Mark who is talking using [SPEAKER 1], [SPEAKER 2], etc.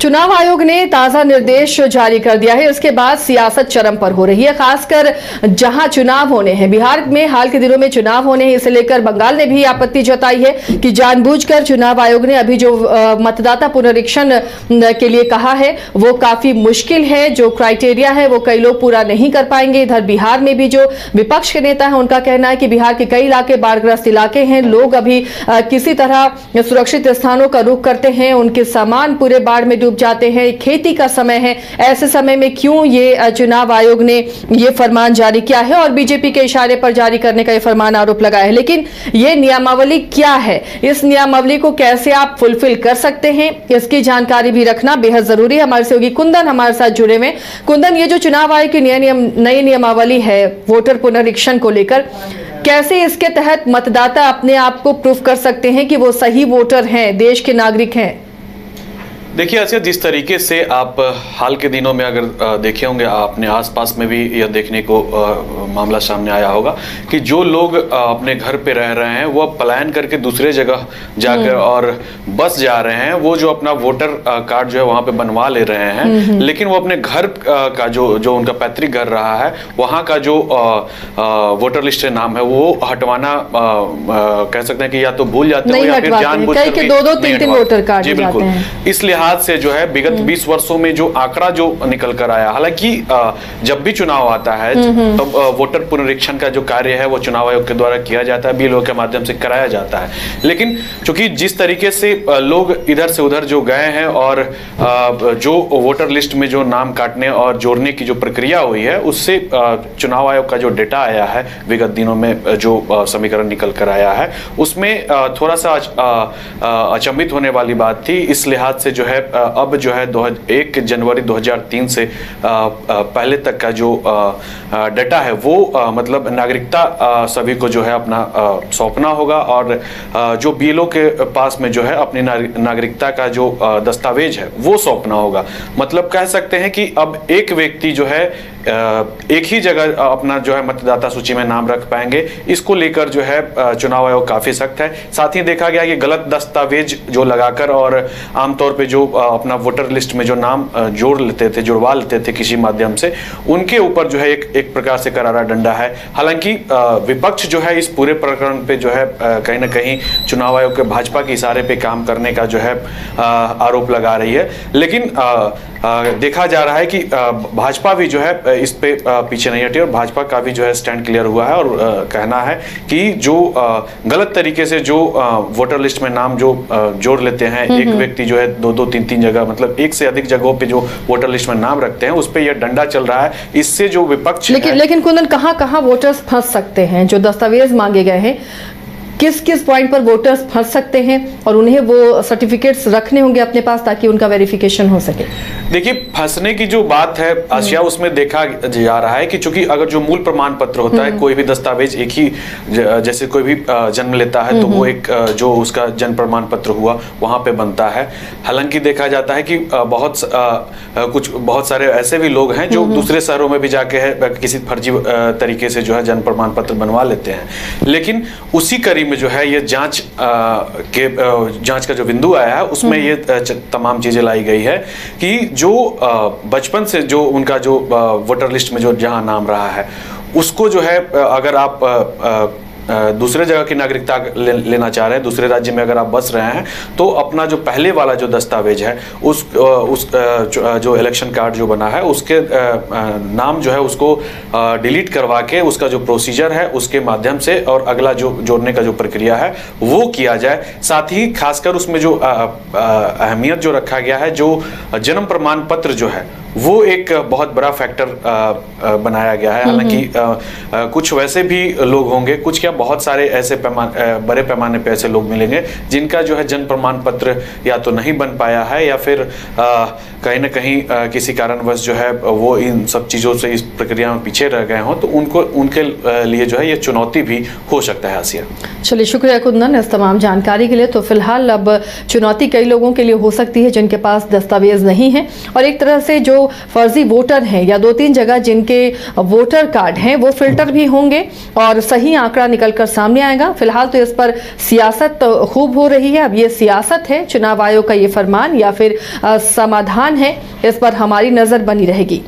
[SPEAKER 1] चुनाव आयोग ने ताजा निर्देश जारी कर दिया है। उसके बाद सियासत चरम पर हो रही है, खासकर जहां चुनाव होने हैं। बिहार में हाल के दिनों में चुनाव होने हैं, इसे लेकर बंगाल ने भी आपत्ति जताई है कि जानबूझकर चुनाव आयोग ने अभी जो मतदाता पुनरीक्षण के लिए कहा है वो काफी मुश्किल है। जो क्राइटेरिया है वो कई लोग पूरा नहीं कर पाएंगे। इधर बिहार में भी जो विपक्ष के नेता है उनका कहना है कि बिहार के कई इलाके बाढ़ग्रस्त इलाके हैं, लोग अभी किसी तरह सुरक्षित स्थानों का रुख करते हैं, उनके सामान पूरे बाढ़ में डूब जाते हैं। खेती का समय है, ऐसे समय में क्यों ये चुनाव आयोग ने ये फरमान जारी किया है और बीजेपी के इशारे पर जारी करने का ये फरमान आरोप लगाया है। लेकिन ये नियमावली क्या है, इस नियमावली को कैसे आप फुलफिल कर सकते हैं, इसकी जानकारी भी रखना बेहद जरूरी है। हमारे सहयोगी कुंदन हमारे साथ जुड़े हुए। कुंदन, ये जो चुनाव आयोग की नई नियमावली है वोटर पुनरीक्षण को लेकर, कैसे इसके तहत मतदाता अपने आप को प्रूफ कर सकते हैं कि वो सही वोटर हैं, देश के नागरिक हैं?
[SPEAKER 2] देखिए आसिया, जिस तरीके से आप हाल के दिनों में अगर देखे होंगे, अपने आसपास में भी यह देखने को मामला सामने आया होगा कि जो लोग अपने घर पे रह रहे हैं वो पलायन करके दूसरे जगह जाकर और बस जा रहे हैं। वो जो अपना वोटर कार्ड जो है वहां पे बनवा ले रहे हैं, लेकिन वो अपने घर का जो उनका पैतृक घर रहा है वहां का जो वोटर लिस्ट नाम है वो हटवाना कह सकते हैं कि या तो भूल जाते हैं या फिर जानबूझकर
[SPEAKER 1] दो तीन वोटर कार्ड।
[SPEAKER 2] जी बिल्कुल, इसलिए हाथ से जो है विगत 20 वर्षों में जो आंकड़ा जो निकल कर आया, हालांकि जब भी चुनाव आता है तब वोटर पुनरीक्षण का जो कार्य है वो चुनाव आयोग के द्वारा किया जाता है, बीएलओ के माध्यम से कराया जाता है। लेकिन चूंकि जिस तरीके से लोग इधर से उधर जो गए हैं और जो वोटर लिस्ट में जो नाम काटने और जोड़ने की जो प्रक्रिया हुई है उससे चुनाव आयोग का जो डेटा आया है विगत दिनों में जो समीकरण निकल कर आया है उसमें थोड़ा सा अचंभित होने वाली बात थी। इस लिहाज से जो है अब जो है 1 जनवरी 2003 से पहले तक का जो डेटा है वो मतलब नागरिकता सभी को जो है अपना सौंपना होगा और जो बीएलओ के पास में जो है अपनी नागरिकता का जो दस्तावेज है वो सौंपना होगा। मतलब कह सकते हैं कि अब एक व्यक्ति जो है एक ही जगह अपना जो है मतदाता सूची में नाम रख पाएंगे। इसको लेकर जो है चुनाव आयोग काफी सख्त है। साथ ही देखा गया कि गलत दस्तावेज जो लगाकर और आमतौर पे जो अपना वोटर लिस्ट में जो नाम जुड़वा लेते थे किसी माध्यम से, उनके ऊपर जो है एक प्रकार से करारा डंडा है। हालांकि विपक्ष जो है इस पूरे प्रकरण पे जो है कहीं ना कहीं चुनाव आयोग के भाजपा के इशारे पे काम करने का जो है आरोप लगा रही है। लेकिन देखा जा रहा है कि भाजपा भी जो है इस पे पीछे नहीं हटी और भाजपा का भी जो है स्टैंड क्लियर हुआ है और कहना है कि जो गलत तरीके से जो वोटर लिस्ट में नाम जो जोड़ लेते हैं, एक व्यक्ति जो है 2-3 जगह मतलब एक से अधिक जगहों पे जो वोटर लिस्ट में नाम रखते हैं उस पे यह डंडा चल रहा है। इससे जो विपक्ष
[SPEAKER 1] लेकिन कुंदन, कहां वोटर्स फंस सकते हैं? जो दस्तावेज मांगे गए हैं किस पॉइंट पर वोटर्स फंस सकते हैं और उन्हें वो सर्टिफिकेट्स रखने होंगे अपने पास ताकि उनका वेरिफिकेशन हो सके?
[SPEAKER 2] देखिए, फंसने की जो बात है आसिया, उसमें देखा जा रहा है कि चूंकि अगर जो मूल प्रमाण पत्र होता है, कोई भी दस्तावेज एक ही जैसे कोई भी जन्म लेता है तो वो एक जो उसका जन्म प्रमाण पत्र हुआ वहां पे बनता है। हालांकि देखा जाता है कि बहुत सारे ऐसे भी लोग हैं जो दूसरे शहरों में भी जाके है किसी फर्जी तरीके से जो है जन्म प्रमाण पत्र बनवा लेते हैं। लेकिन उसी कड़ी में जो है ये जांच का जो बिंदु आया है उसमें ये तमाम चीजें लाई गई है कि जो बचपन से जो उनका जो वोटर लिस्ट में जो जहां नाम रहा है उसको जो है अगर आप दूसरे जगह की नागरिकता लेना चाह रहे हैं, दूसरे राज्य में अगर आप बस रहे हैं तो अपना जो पहले वाला जो दस्तावेज है उस जो इलेक्शन कार्ड जो बना है उसके नाम जो है उसको डिलीट करवा के उसका जो प्रोसीजर है उसके माध्यम से और अगला जो जोड़ने का जो प्रक्रिया है वो किया जाए। साथ ही खासकर उसमें जो अहमियत जो रखा गया है, जो जन्म प्रमाण पत्र जो है वो एक बहुत बड़ा फैक्टर बनाया गया है। हालांकि कुछ वैसे भी लोग होंगे, कुछ क्या बहुत सारे ऐसे बड़े पैमाने पे ऐसे लोग मिलेंगे जिनका जो है जन्म प्रमाण पत्र या तो नहीं बन पाया है या फिर कहीं ना कहीं किसी कारणवश जो है वो इन सब चीज़ों से इस प्रक्रिया में पीछे रह गए हों, तो उनके लिए जो है ये चुनौती भी हो सकता है। आसिया,
[SPEAKER 1] चलिए, शुक्रिया कुंदन इस तमाम जानकारी के लिए। तो फिलहाल अब चुनौती कई लोगों के लिए हो सकती है जिनके पास दस्तावेज नहीं है और एक तरह से जो जो फर्जी वोटर हैं या 2-3 जगह जिनके वोटर कार्ड हैं वो फिल्टर भी होंगे और सही आंकड़ा निकलकर सामने आएगा। फिलहाल तो इस पर सियासत खूब हो रही है। अब ये सियासत है, चुनाव आयोग का ये फरमान या फिर समाधान है, इस पर हमारी नजर बनी रहेगी।